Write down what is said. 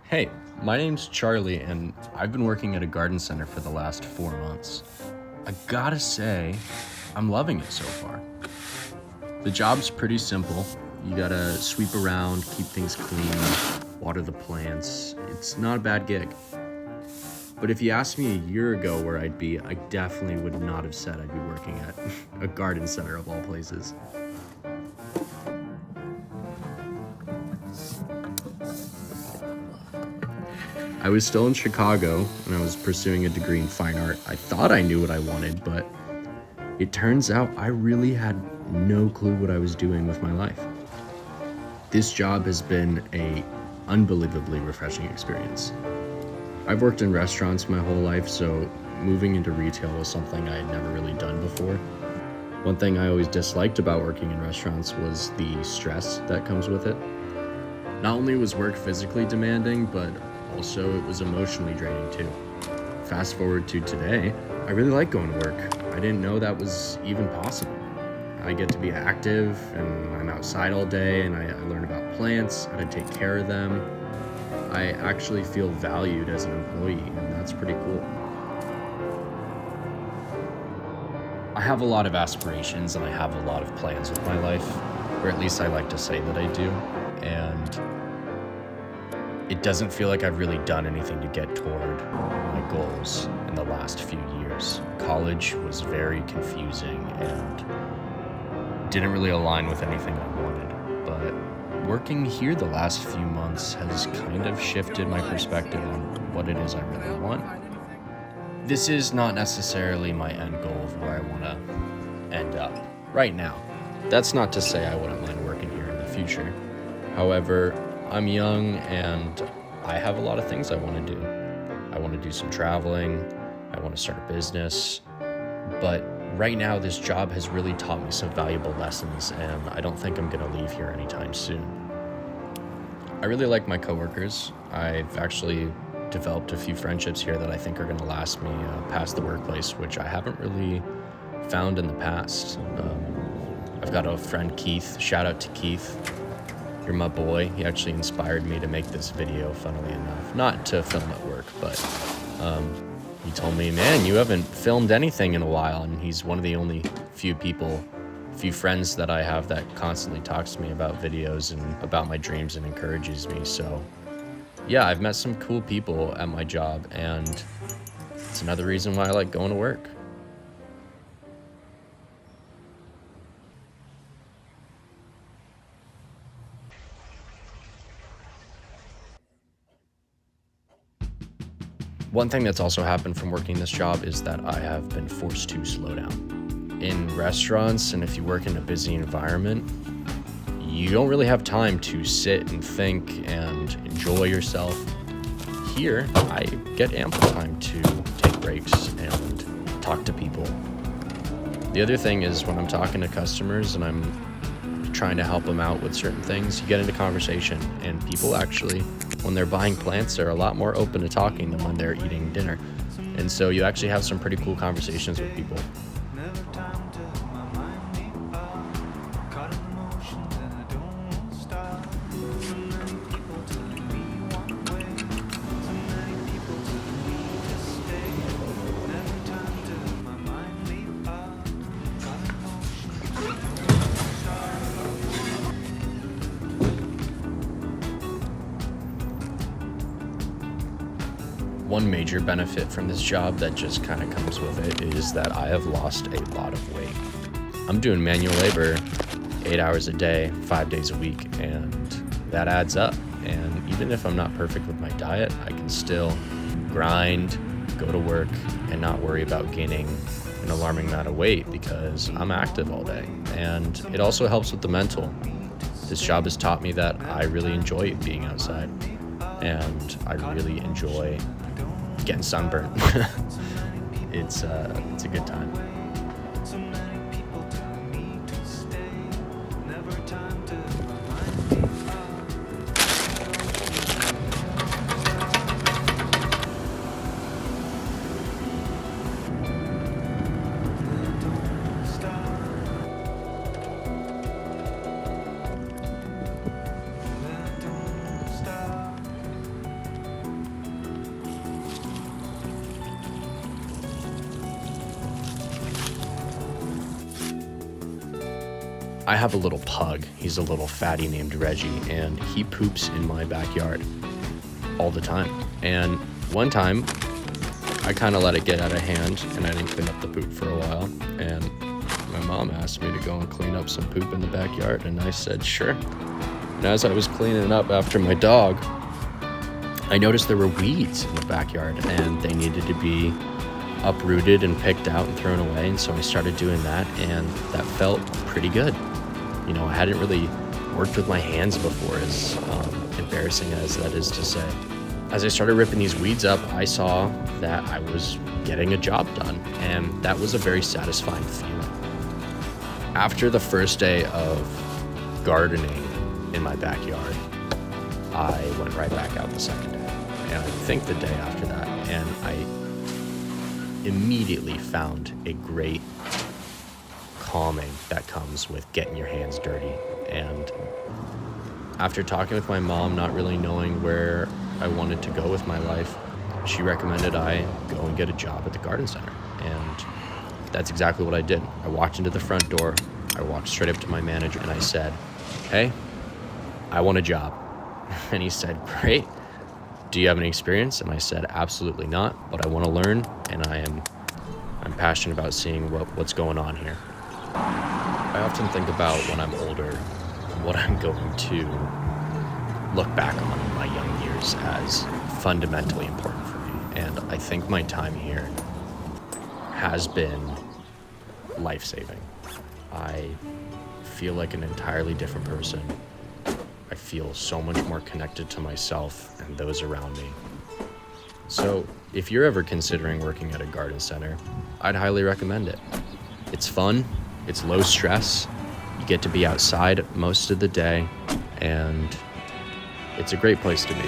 Hey, my name's Charlie, and I've been working at a garden center for the last 4 months. I gotta say, I'm loving it so far. The job's pretty simple. You gotta sweep around, keep things clean, water the plants. It's not a bad gig. But if you asked me a year ago where I'd be, I definitely would not have said I'd be working at a garden center of all places. I was still in Chicago and I was pursuing a degree in fine art. I thought I knew what I wanted, but it turns out I really had no clue what I was doing with my life. This job has been a unbelievably refreshing experience. I've worked in restaurants my whole life, so moving into retail was something I had never really done before. One thing I always disliked about working in restaurants was the stress that comes with it. Not only was work physically demanding, but also it was emotionally draining too. Fast forward to today, I really like going to work. I didn't know that was even possible. I get to be active and I'm outside all day and I learn about plants, how to take care of them. I actually feel valued as an employee, and that's pretty cool. I have a lot of aspirations and I have a lot of plans with my life, or at least I like to say that I do. And it doesn't feel like I've really done anything to get toward my goals in the last few years. College was very confusing and didn't really align with anything I wanted. But working here the last few months has kind of shifted my perspective on what it is I really want. This is not necessarily my end goal of where I want to end up right now. That's not to say I wouldn't mind working here in the future. However, I'm young and I have a lot of things I want to do. I want to do some traveling, I want to start a business, but right now this job has really taught me some valuable lessons and I don't think I'm going to leave here anytime soon. I really like my coworkers. I've actually developed a few friendships here that I think are going to last me past the workplace, which I haven't really found in the past. I've got a friend, Keith. Shout out to Keith. You're my boy. He actually inspired me to make this video, funnily enough. Not to film at work, but he told me, man, you haven't filmed anything in a while. And he's one of the only few friends that I have that constantly talks to me about videos and about my dreams and encourages me. So yeah, I've met some cool people at my job, and it's another reason why I like going to work. One thing that's also happened from working this job is that I have been forced to slow down. In restaurants, and if you work in a busy environment, you don't really have time to sit and think and enjoy yourself. Here, I get ample time to take breaks and talk to people. The other thing is when I'm talking to customers and I'm trying to help them out with certain things, you get into conversation, and people actually, when they're buying plants, they're a lot more open to talking than when they're eating dinner. And so you actually have some pretty cool conversations with people. One major benefit from this job that just kind of comes with it is that I have lost a lot of weight. I'm doing manual labor 8 hours a day, 5 days a week, and that adds up. And even if I'm not perfect with my diet, I can still grind, go to work, and not worry about gaining an alarming amount of weight because I'm active all day. And it also helps with the mental. This job has taught me that I really enjoy being outside, and I really enjoy getting sunburned. It's a good time. I have a little pug. He's a little fatty named Reggie, and he poops in my backyard all the time. And one time, I kind of let it get out of hand, and I didn't clean up the poop for a while. And my mom asked me to go and clean up some poop in the backyard, and I said, sure. And as I was cleaning up after my dog, I noticed there were weeds in the backyard, and they needed to be uprooted and picked out and thrown away. And so I started doing that, and that felt pretty good. You know, I hadn't really worked with my hands before, as embarrassing as that is to say. As I started ripping these weeds up, I saw that I was getting a job done, and that was a very satisfying feeling. After the first day of gardening in my backyard, I went right back out the second day, and I think the day after that, and I immediately found a great calming that comes with getting your hands dirty. And after talking with my mom, not really knowing where I wanted to go with my life, she recommended I go and get a job at the garden center. And that's exactly what I did. I walked into the front door, I walked straight up to my manager, and I said, hey, I want a job. And he said, great. Do you have any experience? And I said, absolutely not, but I want to learn, and I'm passionate about seeing what's going on here. I often think about when I'm older, what I'm going to look back on in my young years as fundamentally important for me. And I think my time here has been life-saving. I feel like an entirely different person. I feel so much more connected to myself and those around me. So if you're ever considering working at a garden center, I'd highly recommend it. It's fun, it's low stress, you get to be outside most of the day, and it's a great place to be.